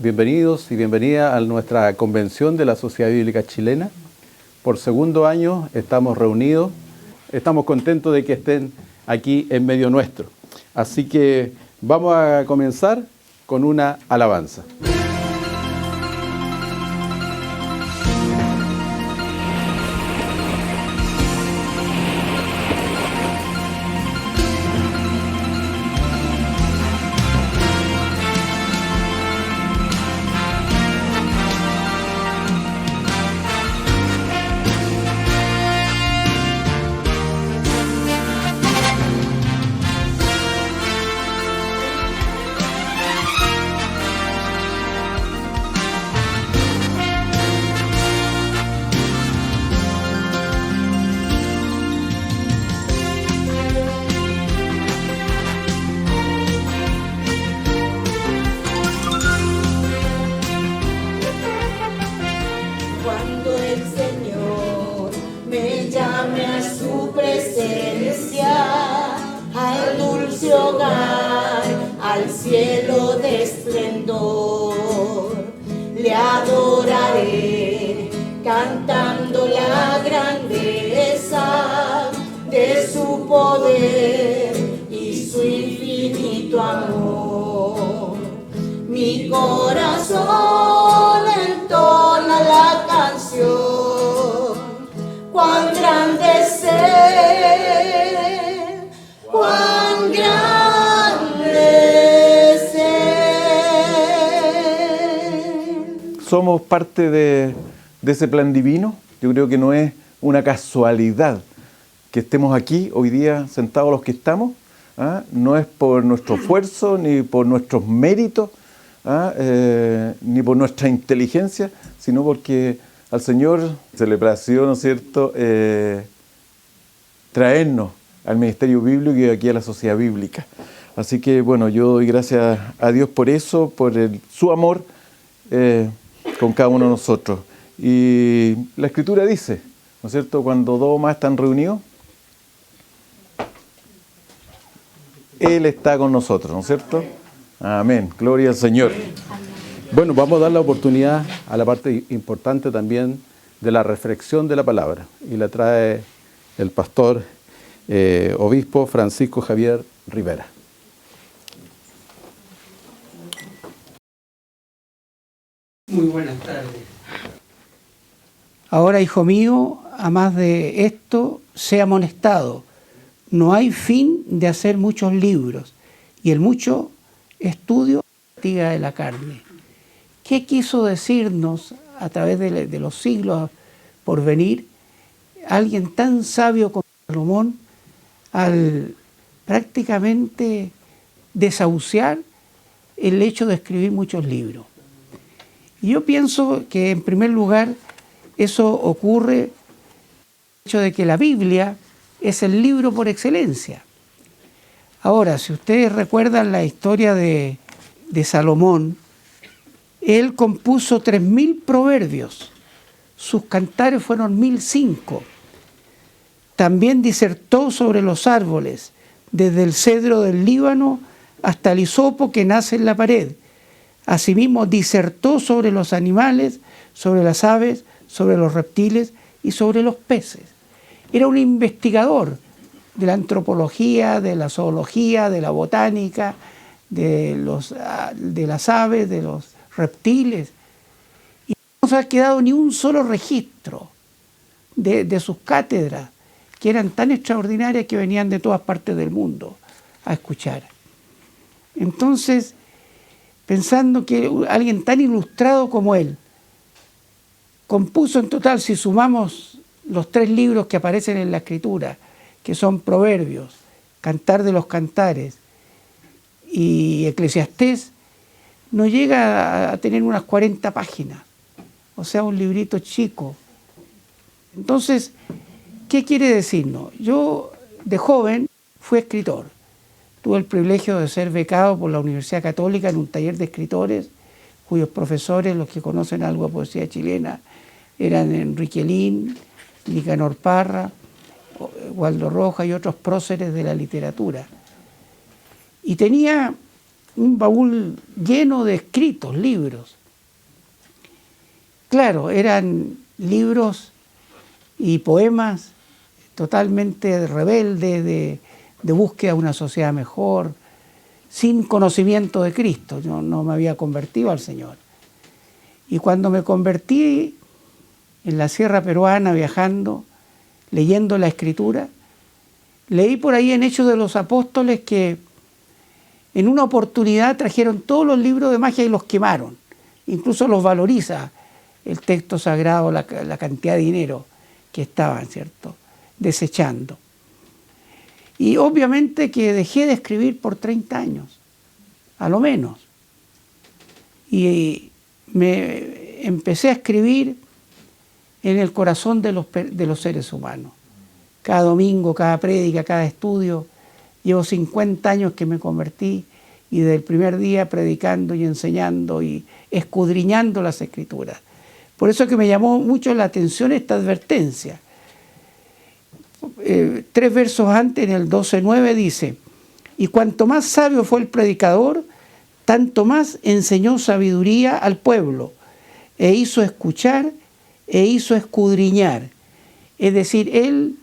Bienvenidos y bienvenida a nuestra convención de la Sociedad Bíblica Chilena. Por segundo año estamos reunidos. Estamos contentos de que estén aquí en medio nuestro. Así que vamos a comenzar con una alabanza. Cuando el Señor me llame a su presencia, al dulce hogar, al cielo de esplendor, le adoraré cantando la grandeza de su poder y su infinito amor. Mi corazón entona la canción, cuán grande es Él, cuán grande es Él. Somos parte de ese plan divino. Yo creo que no es una casualidad que estemos aquí hoy día sentados los que estamos. No es por nuestro esfuerzo ni por nuestros méritos, ni por nuestra inteligencia, sino porque al Señor se le plació, ¿no es cierto?, traernos al ministerio bíblico y aquí a la sociedad bíblica. Así que, bueno, yo doy gracias a Dios por eso, por su amor con cada uno de nosotros. Y la Escritura dice, ¿no es cierto?, cuando dos o más están reunidos, Él está con nosotros, ¿no es cierto? Amén. Gloria al Señor. Bueno, vamos a dar la oportunidad a la parte importante también de la reflexión de la palabra. Y la trae el pastor obispo Francisco Javier Rivera. Muy buenas tardes. Ahora, hijo mío, a más de esto, sé amonestado. No hay fin de hacer muchos libros, y el mucho estudio fatiga de la carne. ¿Qué quiso decirnos a través de los siglos por venir alguien tan sabio como Salomón al prácticamente desahuciar el hecho de escribir muchos libros? Y yo pienso que en primer lugar eso ocurre el hecho de que la Biblia es el libro por excelencia. Ahora, si ustedes recuerdan la historia de Salomón, él compuso 3000 proverbios, sus cantares fueron 1005. También disertó sobre los árboles, desde el cedro del Líbano hasta el hisopo que nace en la pared. Asimismo, disertó sobre los animales, sobre las aves, sobre los reptiles y sobre los peces. Era un investigador de la antropología, de la zoología, de la botánica, de las aves, de los reptiles. Y no se ha quedado ni un solo registro de sus cátedras, que eran tan extraordinarias que venían de todas partes del mundo a escuchar. Entonces, pensando que alguien tan ilustrado como él compuso en total, si sumamos los 3 libros que aparecen en la Escritura, que son Proverbios, Cantar de los Cantares y Eclesiastés, no llega a tener unas 40 páginas, o sea, un librito chico. Entonces, ¿qué quiere decirnos? Yo, de joven, fui escritor. Tuve el privilegio de ser becado por la Universidad Católica en un taller de escritores, cuyos profesores, los que conocen algo de poesía chilena, eran Enrique Lin, Nicanor Parra, Waldo Rojas y otros próceres de la literatura. Y tenía un baúl lleno de escritos, libros. Claro, eran libros y poemas totalmente rebeldes, de búsqueda de una sociedad mejor, sin conocimiento de Cristo. Yo no me había convertido al Señor. Y cuando me convertí en la sierra peruana, viajando, leyendo la Escritura, leí por ahí en Hechos de los Apóstoles que en una oportunidad trajeron todos los libros de magia y los quemaron. Incluso los valoriza el texto sagrado, la cantidad de dinero que estaban, ¿cierto?, desechando. Y obviamente que dejé de escribir por 30 años, a lo menos. Y me empecé a escribir en el corazón de los seres humanos. Cada domingo, cada prédica, cada estudio. Llevo 50 años que me convertí y desde el primer día predicando y enseñando y escudriñando las Escrituras. Por eso que me llamó mucho la atención esta advertencia. 3 versos antes, en el 12:9, dice: y cuanto más sabio fue el predicador, tanto más enseñó sabiduría al pueblo, e hizo escuchar, e hizo escudriñar. Es decir, él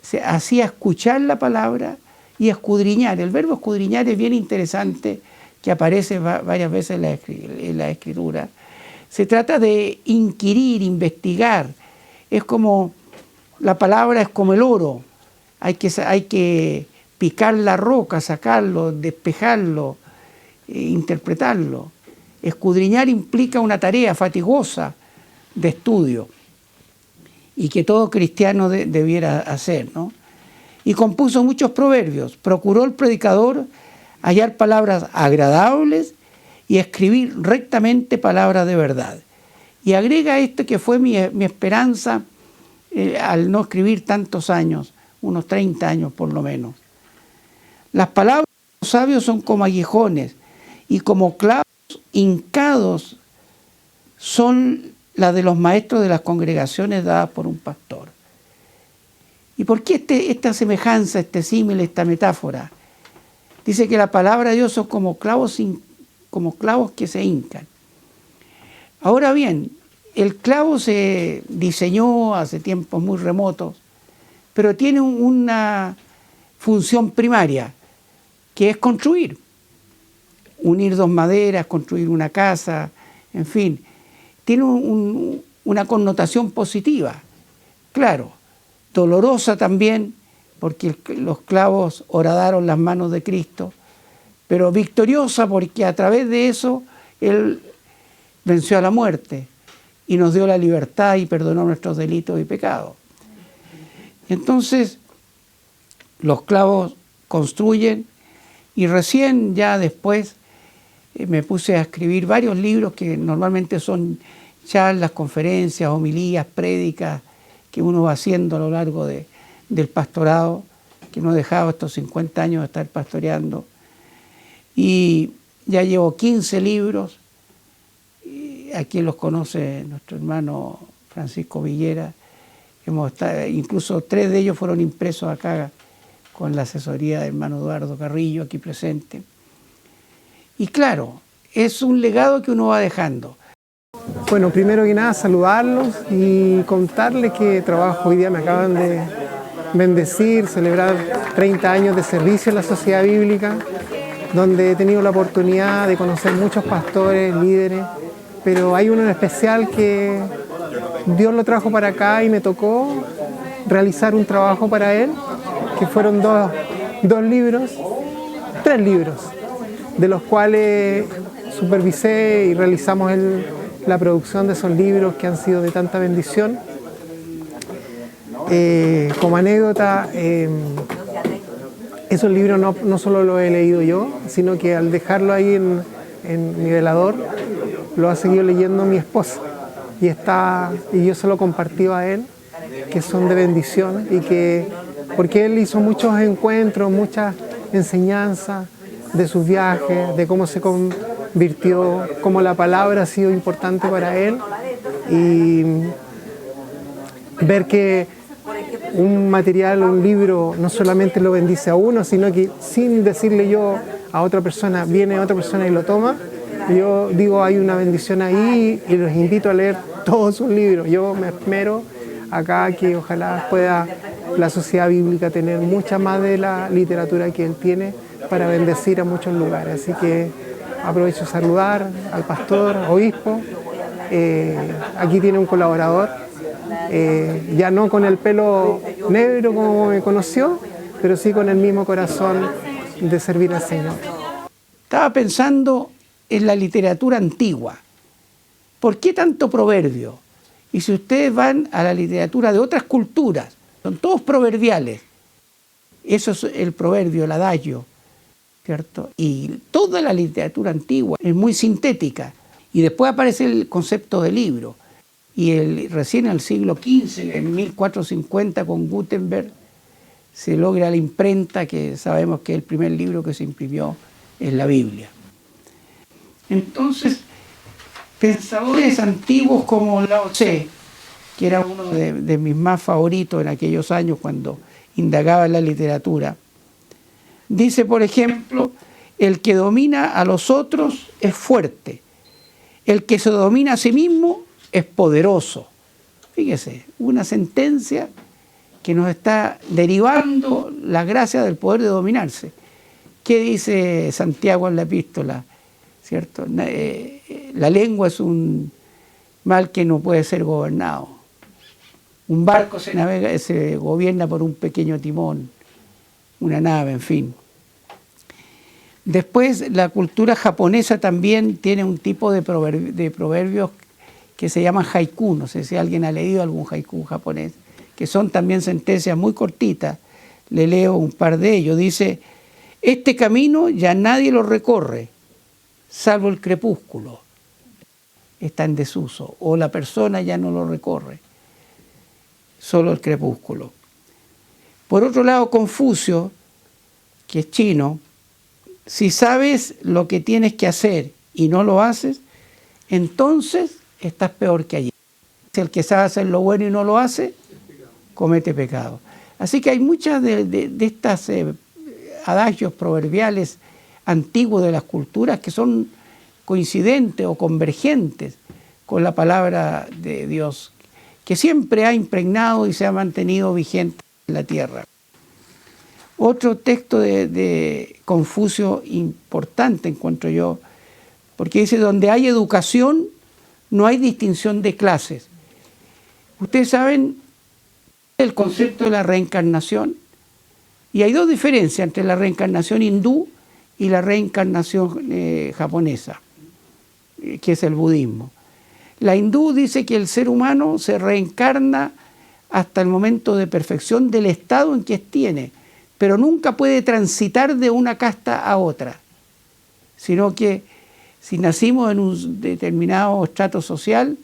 se hacía escuchar la palabra y escudriñar. El verbo escudriñar es bien interesante, que aparece varias veces en la Escritura. Se trata de inquirir, investigar. Es como, la palabra es como el oro. Hay que picar la roca, sacarlo, despejarlo, interpretarlo. Escudriñar implica una tarea fatigosa de estudio y que todo cristiano debiera hacer, ¿no? Y compuso muchos proverbios. Procuró el predicador hallar palabras agradables y escribir rectamente palabras de verdad. Y agrega esto que fue mi esperanza al no escribir tantos años, unos 30 años por lo menos. Las palabras de los sabios son como aguijones y como clavos hincados son las de los maestros de las congregaciones dadas por un pastor. ¿Y por qué esta semejanza, este símil, esta metáfora? Dice que la palabra de Dios son como clavos que se hincan. Ahora bien, el clavo se diseñó hace tiempos muy remotos, pero tiene una función primaria, que es construir. Unir 2 maderas, construir una casa, en fin. Tiene una connotación positiva, claro, dolorosa también, porque los clavos horadaron las manos de Cristo, pero victoriosa porque a través de eso Él venció a la muerte y nos dio la libertad y perdonó nuestros delitos y pecados. Entonces, los clavos construyen, y recién ya después me puse a escribir varios libros que normalmente son charlas, conferencias, homilías, prédicas que uno va haciendo a lo largo del pastorado, que no he dejado estos 50 años de estar pastoreando. Y ya llevo 15 libros, y aquí los conoce nuestro hermano Francisco Villera. Incluso 3 de ellos fueron impresos acá con la asesoría del hermano Eduardo Carrillo, aquí presente. Y claro, es un legado que uno va dejando. Bueno, primero que nada saludarlos y contarles que trabajo hoy día, me acaban de bendecir, celebrar 30 años de servicio en la Sociedad Bíblica, donde he tenido la oportunidad de conocer muchos pastores, líderes, pero hay uno en especial que Dios lo trajo para acá y me tocó realizar un trabajo para él, que fueron 3 libros, de los cuales supervisé y realizamos la producción de esos libros que han sido de tanta bendición. Como anécdota, esos libros no solo los he leído yo, sino que al dejarlo ahí en mi velador, lo ha seguido leyendo mi esposa. Y yo se lo compartí a él, que son de bendición, porque él hizo muchos encuentros, muchas enseñanzas de sus viajes, de cómo se convirtió, cómo la palabra ha sido importante para él, y ver que un material, un libro, no solamente lo bendice a uno, sino que sin decirle yo a otra persona, viene otra persona y lo toma. Yo digo, hay una bendición ahí y los invito a leer todos sus libros. Yo me esmero acá que ojalá pueda la Sociedad Bíblica tener mucha más de la literatura que él tiene para bendecir a muchos lugares. Así que aprovecho de saludar al pastor, obispo. Aquí tiene un colaborador, ya no con el pelo negro como me conoció, pero sí con el mismo corazón de servir al Señor. Estaba pensando en la literatura antigua. ¿Por qué tanto proverbio? Y si ustedes van a la literatura de otras culturas, son todos proverbiales. Eso es el proverbio, el adagio, ¿cierto? Y toda la literatura antigua es muy sintética. Y después aparece el concepto de libro. Y recién en el siglo XV, en 1450, con Gutenberg, se logra la imprenta, que sabemos que el primer libro que se imprimió es la Biblia. Entonces, pensadores antiguos como Lao Tse, que era uno de mis más favoritos en aquellos años cuando indagaba en la literatura, dice, por ejemplo, el que domina a los otros es fuerte, el que se domina a sí mismo es poderoso. Fíjese, una sentencia que nos está derivando la gracia del poder de dominarse. ¿Qué dice Santiago en la epístola? ¿Cierto? La lengua es un mal que no puede ser gobernado. Un barco se gobierna por un pequeño timón, una nave, en fin. Después, la cultura japonesa también tiene un tipo de proverbios que se llaman haiku. No sé si alguien ha leído algún haiku japonés, que son también sentencias muy cortitas. Le leo un par de ellos. Dice, este camino ya nadie lo recorre, salvo el crepúsculo. Está en desuso. O la persona ya no lo recorre, solo el crepúsculo. Por otro lado, Confucio, que es chino, si sabes lo que tienes que hacer y no lo haces, entonces estás peor que ayer. Si el que sabe hacer lo bueno y no lo hace, comete pecado. Así que hay muchas de estas adagios proverbiales antiguos de las culturas que son coincidentes o convergentes con la palabra de Dios, que siempre ha impregnado y se ha mantenido vigente en la tierra. Otro texto de Confucio importante encuentro yo, porque dice, donde hay educación no hay distinción de clases. Ustedes saben el concepto de la reencarnación, y hay dos diferencias entre la reencarnación hindú y la reencarnación japonesa, que es el budismo. La hindú dice que el ser humano se reencarna hasta el momento de perfección del estado en que tiene, pero nunca puede transitar de una casta a otra, sino que si nacimos en un determinado estrato social,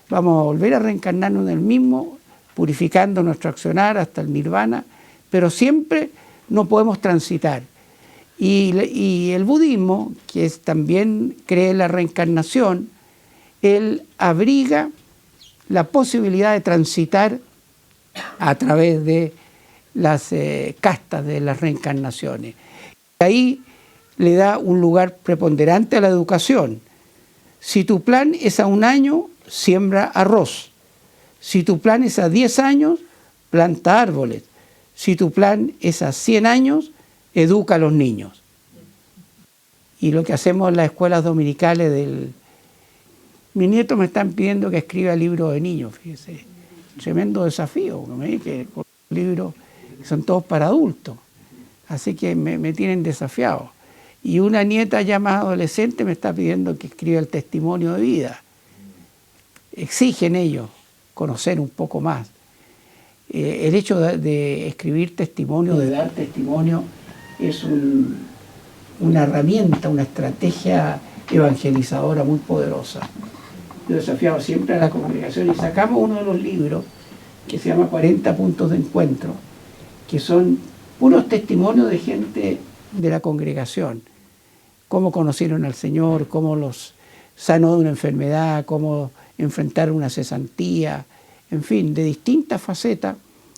vamos a volver a reencarnarnos en el mismo, purificando nuestro accionar hasta el nirvana, pero siempre no podemos transitar. Y el budismo, que también cree en la reencarnación, él abriga la posibilidad de transitar a través de las castas de las reencarnaciones. Ahí le da un lugar preponderante a la educación. Si tu plan es a 1 año, siembra arroz. Si tu plan es a 10 años, planta árboles. Si tu plan es a 100 años, educa a los niños. Y lo que hacemos en las escuelas dominicales mis nietos me están pidiendo que escriba libros de niños, fíjese. Tremendo desafío, que con libros que son todos para adultos. Así que me tienen desafiado. Y una nieta ya más adolescente me está pidiendo que escriba el testimonio de vida. Exigen ellos conocer un poco más. El hecho de escribir testimonio, de dar testimonio, es una herramienta, una estrategia evangelizadora muy poderosa. Yo desafiaba siempre a la congregación y sacamos uno de los libros que se llama 40 puntos de encuentro, que son unos testimonios de gente de la congregación, cómo conocieron al Señor, cómo los sanó de una enfermedad, cómo enfrentaron una cesantía, en fin, de distintas facetas,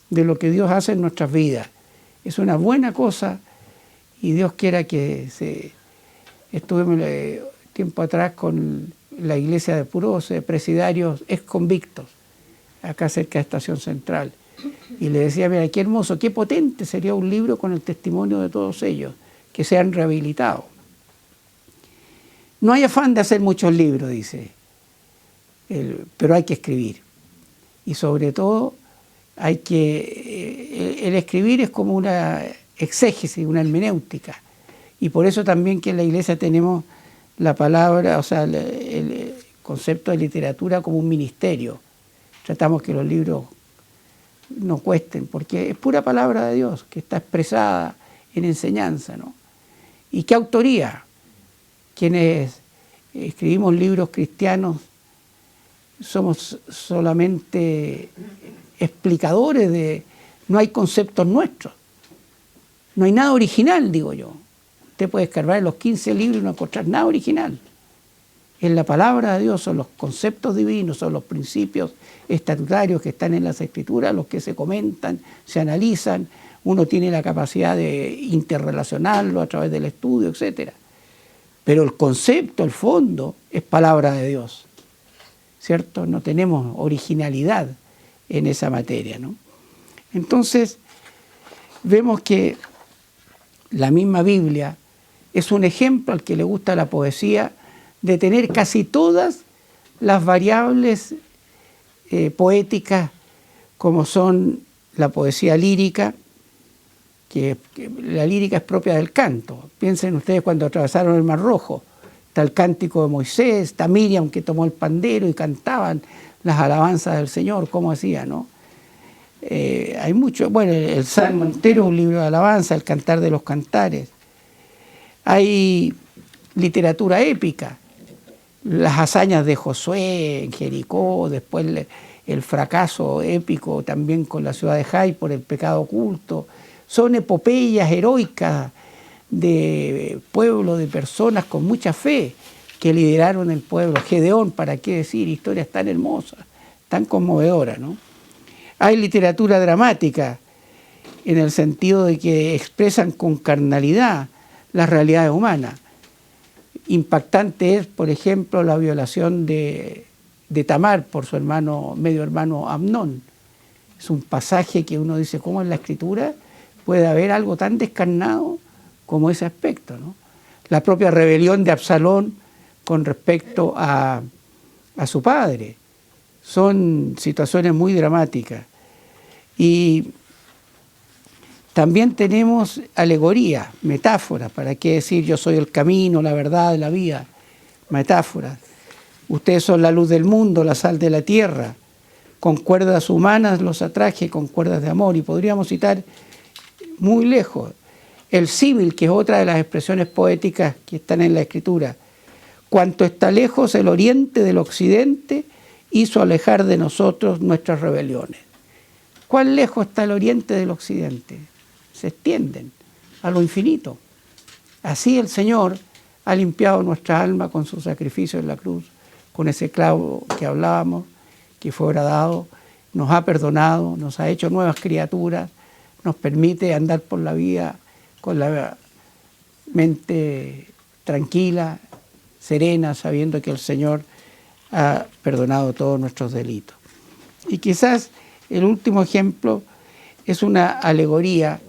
de lo que Dios hace en nuestras vidas. Es una buena cosa y Dios quiera que estuve tiempo atrás con la iglesia de puros presidarios exconvictos, acá cerca de Estación Central. Y le decía, mira, qué hermoso, qué potente sería un libro con el testimonio de todos ellos, que sean rehabilitados. No hay afán de hacer muchos libros, dice, pero hay que escribir. Y sobre todo, el escribir es como una exégesis, una hermenéutica. Y por eso también que en la iglesia tenemos la palabra, o sea, el concepto de literatura como un ministerio. Tratamos que los libros no cuesten, porque es pura palabra de Dios, que está expresada en enseñanza, ¿no? ¿Y qué autoría? Quienes escribimos libros cristianos somos solamente explicadores de... No hay conceptos nuestros, no hay nada original, digo yo. Usted puede escarbar en los 15 libros y no encontrar nada original. En la palabra de Dios son los conceptos divinos, son los principios estatutarios que están en las Escrituras, los que se comentan, se analizan, uno tiene la capacidad de interrelacionarlo a través del estudio, etc. Pero el concepto, el fondo, es palabra de Dios, ¿cierto? No tenemos originalidad en esa materia, ¿no? Entonces, vemos que la misma Biblia es un ejemplo al que le gusta la poesía de tener casi todas las variables poéticas, como son la poesía lírica, que la lírica es propia del canto. Piensen ustedes cuando atravesaron el Mar Rojo, está el cántico de Moisés, está Miriam que tomó el pandero y cantaban las alabanzas del Señor, como hacía, ¿no? Hay mucho, bueno, el Salmo entero es un libro de alabanza, el Cantar de los Cantares. Hay literatura épica, las hazañas de Josué en Jericó, después el fracaso épico también con la ciudad de Jai por el pecado oculto. Son epopeyas heroicas de pueblo, de personas con mucha fe que lideraron el pueblo. Gedeón, para qué decir, historias tan hermosas, tan conmovedoras, ¿no? Hay literatura dramática en el sentido de que expresan con carnalidad las realidades humanas. Impactante es, por ejemplo, la violación de Tamar por su medio hermano Amnón. Es un pasaje que uno dice, ¿cómo en la Escritura puede haber algo tan descarnado como ese aspecto, ¿no? La propia rebelión de Absalón con respecto a su padre. Son situaciones muy dramáticas. Y también tenemos alegorías, metáforas, para qué decir yo soy el camino, la verdad, la vida, metáforas. Ustedes son la luz del mundo, la sal de la tierra, con cuerdas humanas los atraje, con cuerdas de amor. Y podríamos citar muy lejos el símil, que es otra de las expresiones poéticas que están en la Escritura. Cuanto está lejos el oriente del occidente, hizo alejar de nosotros nuestras rebeliones. ¿Cuán lejos está el oriente del occidente? Se extienden a lo infinito. Así el Señor ha limpiado nuestra alma con su sacrificio en la cruz, con ese clavo que hablábamos, que fue dado, nos ha perdonado, nos ha hecho nuevas criaturas, nos permite andar por la vida con la mente tranquila, serena, sabiendo que el Señor ha perdonado todos nuestros delitos. Y quizás el último ejemplo es una alegoría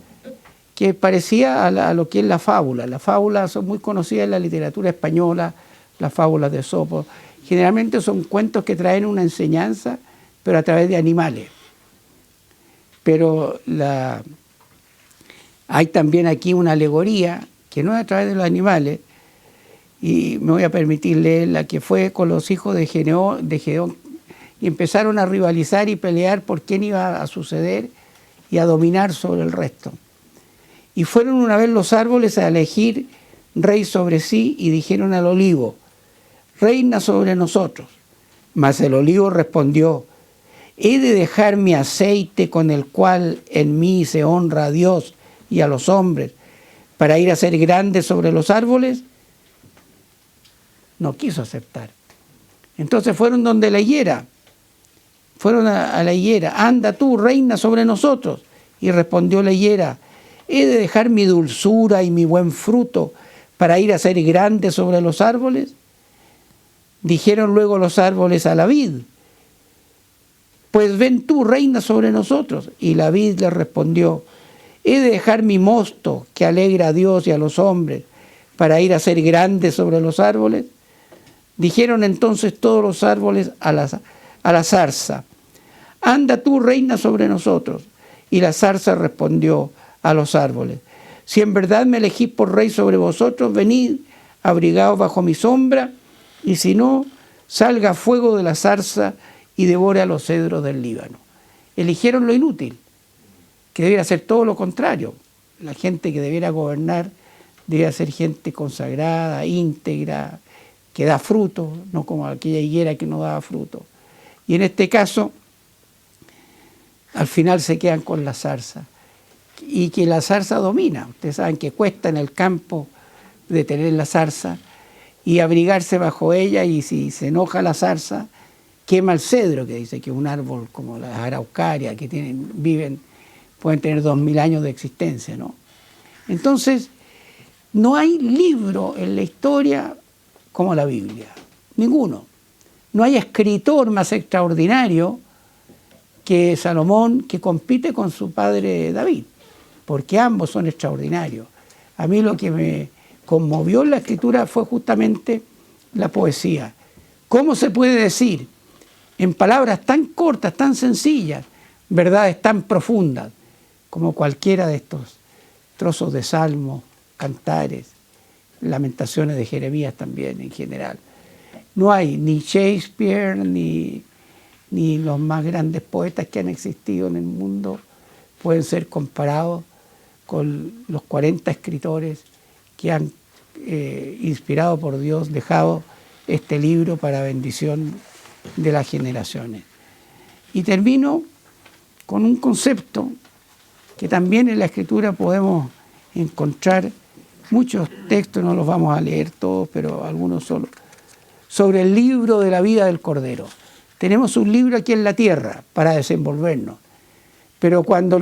que parecía a lo que es la fábula. Las fábulas son muy conocidas en la literatura española, las fábulas de Esopo. Generalmente son cuentos que traen una enseñanza, pero a través de animales. Pero hay también aquí una alegoría, que no es a través de los animales, y me voy a permitir leer la que fue con los hijos de Gedeón, y empezaron a rivalizar y pelear por quién iba a suceder y a dominar sobre el resto. Y fueron una vez los árboles a elegir rey sobre sí y dijeron al olivo, reina sobre nosotros. Mas el olivo respondió, ¿he de dejar mi aceite con el cual en mí se honra a Dios y a los hombres para ir a ser grande sobre los árboles? No quiso aceptar. Entonces fueron donde la higuera fueron a la higuera, anda tú, reina sobre nosotros. Y respondió la higuera, ¿he de dejar mi dulzura y mi buen fruto para ir a ser grande sobre los árboles? Dijeron luego los árboles a la vid, pues ven tú, reina sobre nosotros. Y la vid le respondió, ¿he de dejar mi mosto que alegra a Dios y a los hombres para ir a ser grande sobre los árboles? Dijeron entonces todos los árboles a la zarza, anda tú, reina sobre nosotros. Y la zarza respondió a los árboles, si en verdad me elegís por rey sobre vosotros, venid, abrigaos bajo mi sombra, y si no, salga fuego de la zarza y devore a los cedros del Líbano. Eligieron lo inútil, que debiera ser todo lo contrario. La gente que debiera gobernar debiera ser gente consagrada, íntegra, que da fruto, no como aquella higuera que no daba fruto. Y en este caso, al final se quedan con la zarza. Y que la zarza domina. Ustedes saben que cuesta en el campo detener la zarza y abrigarse bajo ella, y si se enoja la zarza, quema el cedro, que dice que es un árbol como las araucarias, que pueden tener 2000 años de existencia, ¿no? Entonces, no hay libro en la historia como la Biblia, ninguno. No hay escritor más extraordinario que Salomón, que compite con su padre David, porque ambos son extraordinarios. A mí lo que me conmovió en la escritura fue justamente la poesía. ¿Cómo se puede decir en palabras tan cortas, tan sencillas, verdades tan profundas, como cualquiera de estos trozos de salmos, cantares, lamentaciones de Jeremías también en general? No hay ni Shakespeare ni los más grandes poetas que han existido en el mundo pueden ser comparados con los 40 escritores que han, inspirado por Dios, dejado este libro para bendición de las generaciones. Y termino con un concepto que también en la Escritura podemos encontrar, muchos textos, no los vamos a leer todos, pero algunos solo, sobre el libro de la vida del Cordero. Tenemos un libro aquí en la tierra para desenvolvernos, pero cuando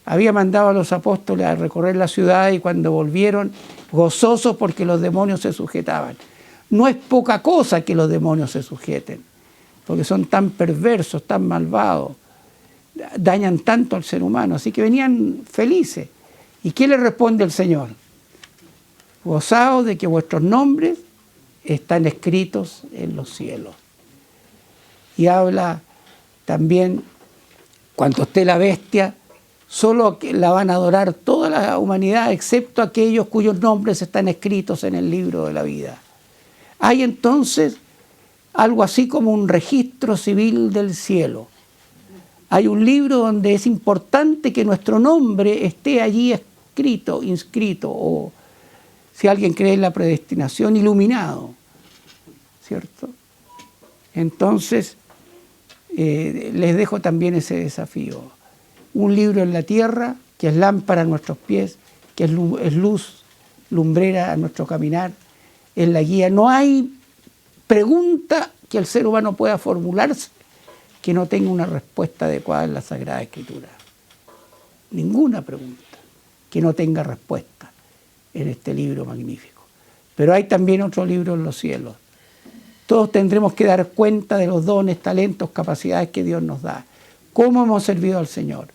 había mandado a los apóstoles a recorrer la ciudad y cuando volvieron gozosos porque los demonios se sujetaban. No es poca cosa que los demonios se sujeten, porque son tan perversos, tan malvados, dañan tanto al ser humano, así que venían felices. ¿Y qué le responde el Señor? Gozaos de que vuestros nombres están escritos en los cielos. Y habla también, cuando esté la bestia, solo la van a adorar toda la humanidad, excepto aquellos cuyos nombres están escritos en el libro de la vida. Hay entonces algo así como un registro civil del cielo. Hay un libro donde es importante que nuestro nombre esté allí escrito, inscrito, o si alguien cree en la predestinación, iluminado, ¿cierto? Entonces, les dejo también ese desafío. Un libro en la tierra que es lámpara a nuestros pies, que es luz, lumbrera a nuestro caminar, es la guía. No hay pregunta que el ser humano pueda formularse que no tenga una respuesta adecuada en la Sagrada Escritura. Ninguna pregunta que no tenga respuesta en este libro magnífico. Pero hay también otro libro en los cielos. Todos tendremos que dar cuenta de los dones, talentos, capacidades que Dios nos da. Cómo hemos servido al Señor.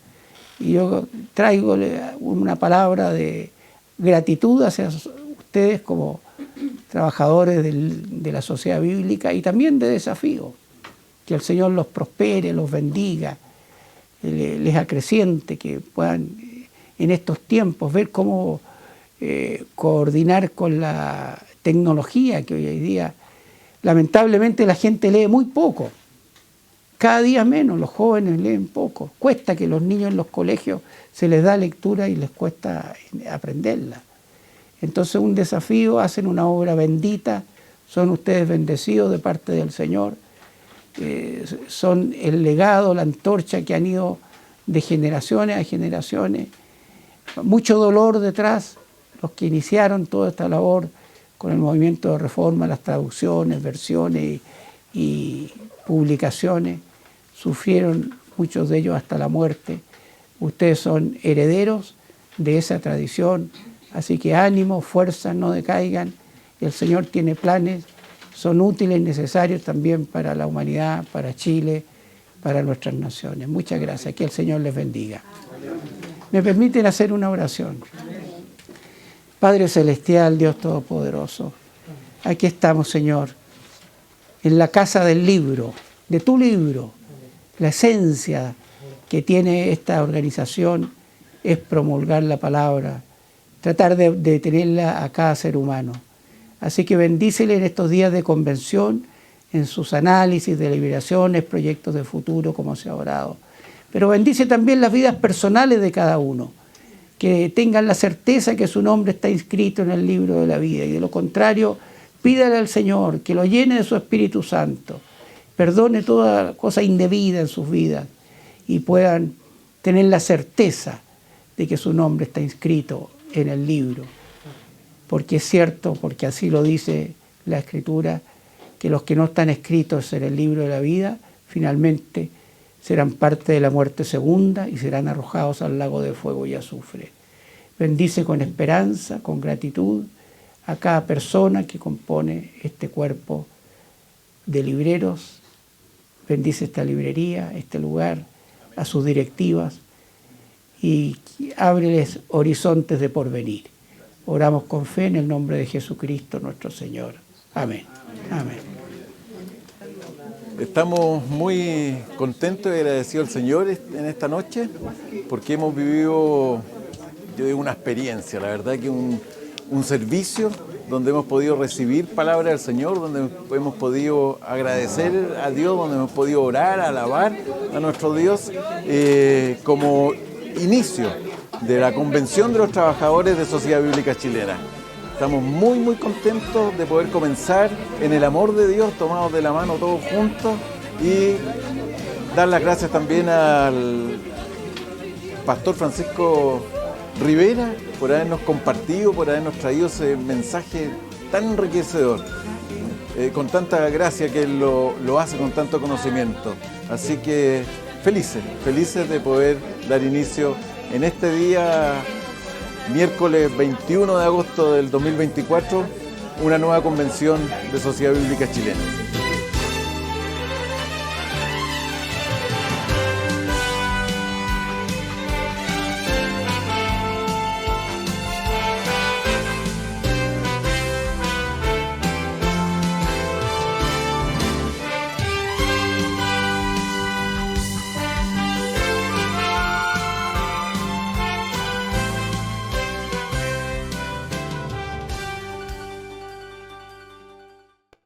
Y yo traigo una palabra de gratitud hacia ustedes como trabajadores de la sociedad bíblica y también de desafío. Que el Señor los prospere, los bendiga, les acreciente, que puedan en estos tiempos ver cómo coordinar con la tecnología que hoy día lamentablemente la gente lee muy poco. Cada día menos, los jóvenes leen poco. Cuesta que los niños en los colegios se les da lectura y les cuesta aprenderla. Entonces un desafío, hacen una obra bendita, son ustedes bendecidos de parte del Señor, son el legado, la antorcha que han ido de generaciones a generaciones. Mucho dolor detrás, los que iniciaron toda esta labor con el movimiento de reforma, las traducciones, versiones y publicaciones, sufrieron muchos de ellos hasta la muerte. Ustedes son herederos de esa tradición, así que ánimo, fuerza, no decaigan. El Señor tiene planes, son útiles, necesarios también para la humanidad, para Chile, para nuestras naciones. Muchas gracias, que el Señor les bendiga. ¿Me permiten hacer una oración? Padre Celestial, Dios Todopoderoso, aquí estamos, Señor, en la casa del libro, de tu libro. La esencia que tiene esta organización es promulgar la palabra, tratar de tenerla a cada ser humano. Así que bendícele en estos días de convención, en sus análisis, deliberaciones, proyectos de futuro, como se ha orado. Pero bendice también las vidas personales de cada uno, que tengan la certeza que su nombre está inscrito en el libro de la vida, y de lo contrario, pídale al Señor que lo llene de su Espíritu Santo, perdone toda cosa indebida en sus vidas y puedan tener la certeza de que su nombre está inscrito en el libro. Porque es cierto, porque así lo dice la Escritura, que los que no están escritos en el libro de la vida, finalmente serán parte de la muerte segunda y serán arrojados al lago de fuego y azufre. Bendice con esperanza, con gratitud, a cada persona que compone este cuerpo de libreros. Bendice esta librería, este lugar, a sus directivas y ábreles horizontes de porvenir. Oramos con fe en el nombre de Jesucristo nuestro Señor. Amén. Amén. Estamos muy contentos y agradecidos al Señor en esta noche porque hemos vivido, yo digo, una experiencia, la verdad que un servicio donde hemos podido recibir palabra del Señor, donde hemos podido agradecer a Dios, donde hemos podido orar, alabar a nuestro Dios como inicio de la Convención de los Trabajadores de Sociedad Bíblica Chilena. Estamos muy, muy contentos de poder comenzar en el amor de Dios, tomados de la mano todos juntos, y dar las gracias también al pastor Francisco Rivera por habernos compartido, por habernos traído ese mensaje tan enriquecedor, con tanta gracia que él lo hace con tanto conocimiento. Así que felices de poder dar inicio en este día, miércoles 21 de agosto del 2024, una nueva convención de Sociedad Bíblica Chilena.